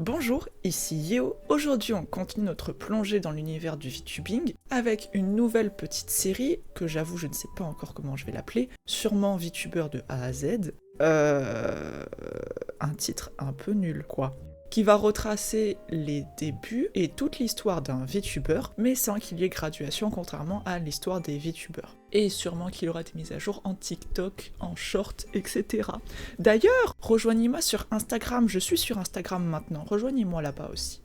Bonjour, ici Yeo. Aujourd'hui on continue notre plongée dans l'univers du VTubing avec une nouvelle petite série que j'avoue je ne sais pas encore comment je vais l'appeler, sûrement VTuber de A à Z. Un titre un peu nul quoi. Qui va retracer les débuts et toute l'histoire d'un VTuber, mais sans qu'il y ait graduation contrairement à l'histoire des VTubers. Et sûrement qu'il aura des mises à jour en TikTok, en short, etc. D'ailleurs, rejoignez-moi sur Instagram, je suis sur Instagram maintenant, rejoignez-moi là-bas aussi.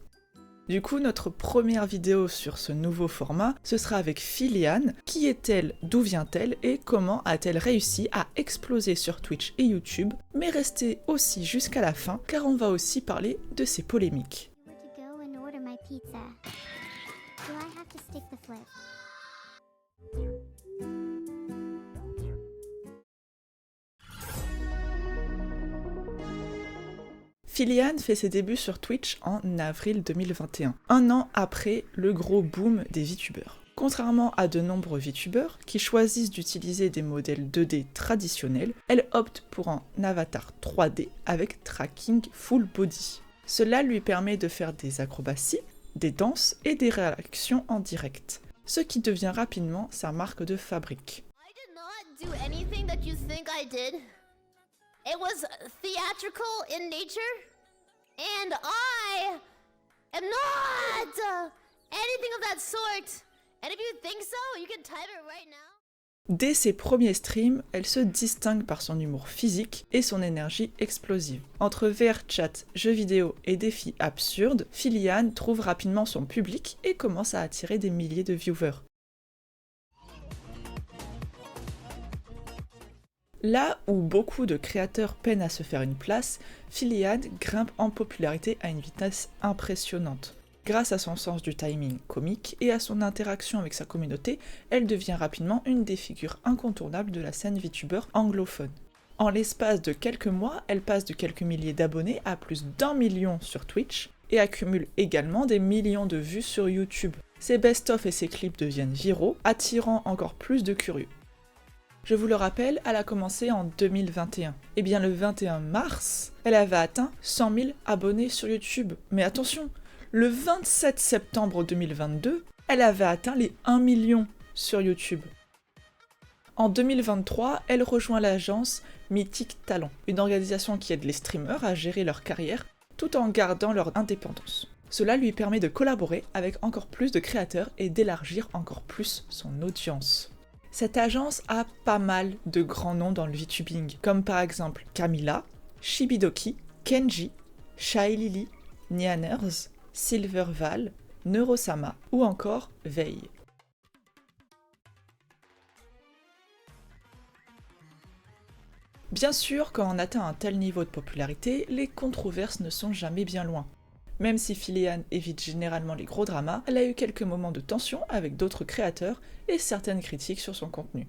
Du coup, notre première vidéo sur ce nouveau format, ce sera avec Philiane. Qui est-elle, d'où vient-elle et comment a-t-elle réussi à exploser sur Twitch et YouTube, mais restez aussi jusqu'à la fin car on va aussi parler de ses polémiques. Philiane fait ses débuts sur Twitch en avril 2021, un an après le gros boom des VTubers. Contrairement à de nombreux VTubers qui choisissent d'utiliser des modèles 2D traditionnels, elle opte pour un avatar 3D avec tracking full body. Cela lui permet de faire des acrobaties, des danses et des réactions en direct, ce qui devient rapidement sa marque de fabrique. It was theatrical in nature, and I am not anything of that sort. And if you think so, you can type it right now. Dès ses premiers streams, elle se distingue par son humour physique et son énergie explosive. Entre VR chat, jeux vidéo et défis absurdes, Philiane trouve rapidement son public et commence à attirer des milliers de viewers. Là où beaucoup de créateurs peinent à se faire une place, Philiane grimpe en popularité à une vitesse impressionnante. Grâce à son sens du timing comique et à son interaction avec sa communauté, elle devient rapidement une des figures incontournables de la scène VTuber anglophone. En l'espace de quelques mois, elle passe de quelques milliers d'abonnés à plus d'1 million sur Twitch et accumule également des millions de vues sur YouTube. Ses best-of et ses clips deviennent viraux, attirant encore plus de curieux. Je vous le rappelle, elle a commencé en 2021. Et bien le 21 mars, elle avait atteint 100 000 abonnés sur YouTube. Mais attention, le 27 septembre 2022, elle avait atteint les 1 million sur YouTube. En 2023, elle rejoint l'agence Mythic Talent, une organisation qui aide les streamers à gérer leur carrière tout en gardant leur indépendance. Cela lui permet de collaborer avec encore plus de créateurs et d'élargir encore plus son audience. Cette agence a pas mal de grands noms dans le VTubing, comme par exemple Camilla, Shibidoki, Kenji, Shailili, Nianers, Silverval, Neurosama ou encore Vei. Bien sûr, quand on atteint un tel niveau de popularité, les controverses ne sont jamais bien loin. Même si Philiane évite généralement les gros dramas, elle a eu quelques moments de tension avec d'autres créateurs et certaines critiques sur son contenu.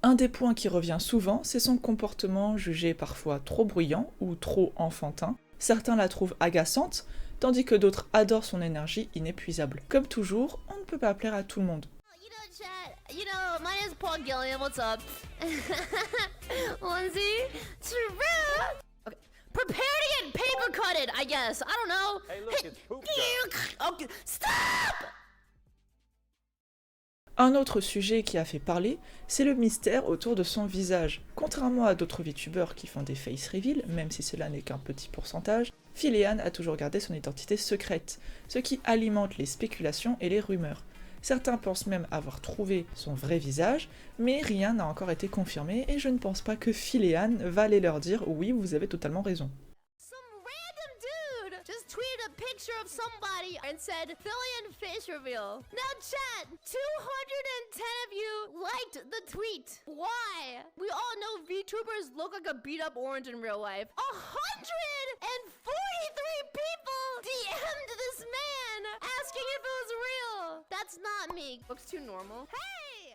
Un des points qui revient souvent, c'est son comportement jugé parfois trop bruyant ou trop enfantin. Certains la trouvent agaçante, tandis que d'autres adorent son énergie inépuisable. Comme toujours, on ne peut pas plaire à tout le monde. You know, my name is Paul Gilliam, what's up? Lindsay? True! Okay. Prepare to get paper cutted, I guess. I don't know. Hey, look, it's poop time. Okay, stop! Un autre sujet qui a fait parler, c'est le mystère autour de son visage. Contrairement à d'autres VTubers qui font des face reveal, même si cela n'est qu'un petit pourcentage, Philiane a toujours gardé son identité secrète, ce qui alimente les spéculations et les rumeurs. Certains pensent même avoir trouvé son vrai visage, mais rien n'a encore été confirmé et je ne pense pas que Philiane va aller leur dire oui, vous avez totalement raison. Some random dude just tweeted a picture of somebody and said, Philian face reveal. Now chat, 210 of you liked the tweet. Why? We all know VTubers look like a beat up orange in real life. 143 people DM'd this man asking if it was real. That's not me. Looks too normal. Hey!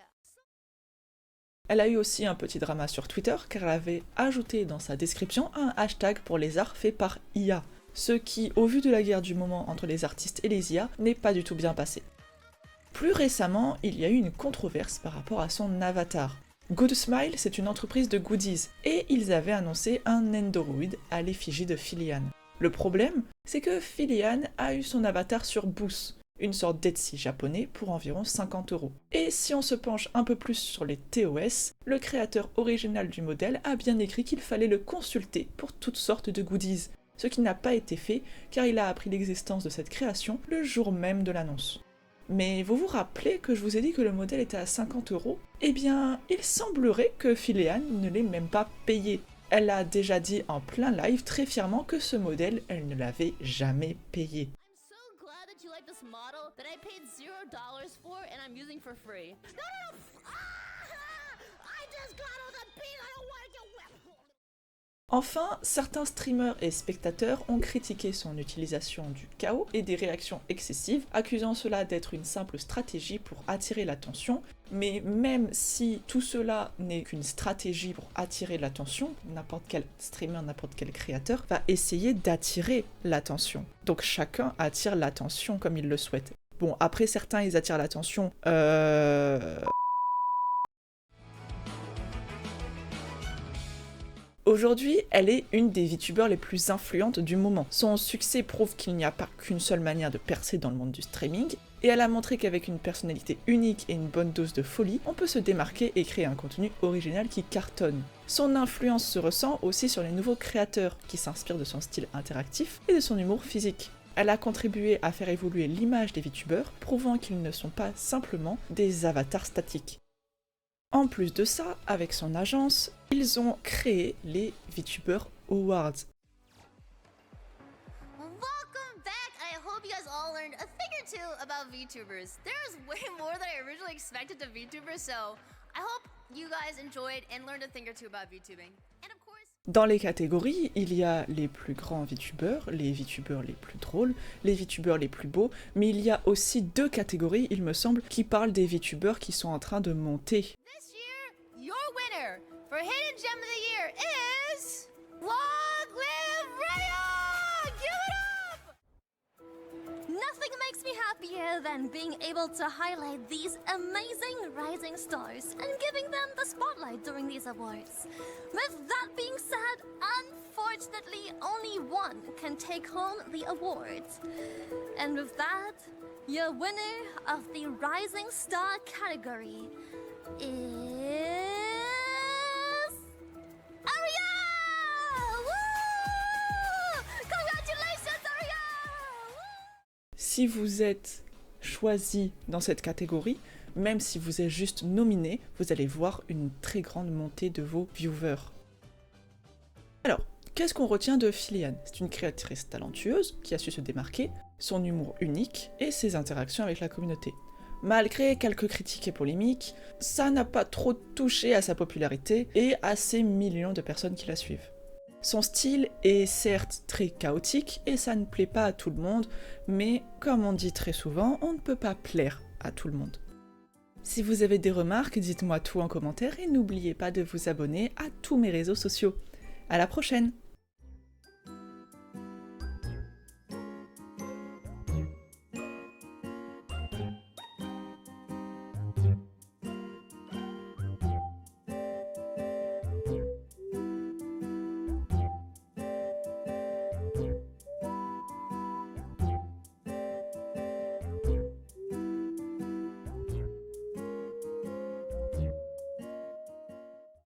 Elle a eu aussi un petit drama sur Twitter car elle avait ajouté dans sa description un hashtag pour les arts faits par IA, ce qui, au vu de la guerre du moment entre les artistes et les IA, n'est pas du tout bien passé. Plus récemment, il y a eu une controverse par rapport à son avatar. Good Smile, c'est une entreprise de goodies, et ils avaient annoncé un Nendoroid à l'effigie de Philiane. Le problème, c'est que Filian a eu son avatar sur Boost, une sorte d'Etsy japonais pour environ 50€. Et si on se penche un peu plus sur les TOS, le créateur original du modèle a bien écrit qu'il fallait le consulter pour toutes sortes de goodies, ce qui n'a pas été fait car il a appris l'existence de cette création le jour même de l'annonce. Mais vous vous rappelez que je vous ai dit que le modèle était à 50€? Eh bien, il semblerait que Filian ne l'ait même pas payé. Elle a déjà dit en plein live très fièrement que ce modèle, elle ne l'avait jamais payé. I'm so glad that you like this model that I paid $0 for and I'm using for free. No! I just got on the beat. I don't want to get wet. Enfin, certains streamers et spectateurs ont critiqué son utilisation du chaos et des réactions excessives, accusant cela d'être une simple stratégie pour attirer l'attention, mais même si tout cela n'est qu'une stratégie pour attirer l'attention, n'importe quel streamer, n'importe quel créateur va essayer d'attirer l'attention. Donc chacun attire l'attention comme il le souhaite. Bon, après certains ils attirent l'attention, Aujourd'hui, elle est une des VTubers les plus influentes du moment. Son succès prouve qu'il n'y a pas qu'une seule manière de percer dans le monde du streaming, et elle a montré qu'avec une personnalité unique et une bonne dose de folie, on peut se démarquer et créer un contenu original qui cartonne. Son influence se ressent aussi sur les nouveaux créateurs, qui s'inspirent de son style interactif et de son humour physique. Elle a contribué à faire évoluer l'image des VTubers, prouvant qu'ils ne sont pas simplement des avatars statiques. En plus de ça, avec son agence, ils ont créé les VTuber Awards. Welcome back. I hope you guys all learned a thing or two about VTubers. There's way more than I originally expected to VTubers, so I hope you guys enjoyed and learned a thing or two about VTubing. And of course, Dans les catégories, il y a les plus grands VTubers, les VTubers les plus drôles, les VTubers les plus beaux, mais il y a aussi deux catégories, il me semble, qui parlent des VTubers qui sont en train de monter. this year, your winner for Hidden Gem of the Year is Long Live Radio! Give it up! Nothing makes me happier than being able to highlight these amazing rising stars and giving them the spotlight during these awards. With that being said, unfortunately, only one can take home the awards. And with that, your winner of the Rising Star category is Aria! Woo! Congratulations, Aria! Woo! Si vous êtes choisi dans cette catégorie, même si vous êtes juste nominé, vous allez voir une très grande montée de vos viewers. Alors, qu'est-ce qu'on retient de Filian? C'est une créatrice talentueuse qui a su se démarquer, son humour unique et ses interactions avec la communauté. Malgré quelques critiques et polémiques, ça n'a pas trop touché à sa popularité et à ses millions de personnes qui la suivent. Son style est certes très chaotique et ça ne plaît pas à tout le monde, mais comme on dit très souvent, on ne peut pas plaire à tout le monde. Si vous avez des remarques, dites-moi tout en commentaire et n'oubliez pas de vous abonner à tous mes réseaux sociaux. À la prochaine!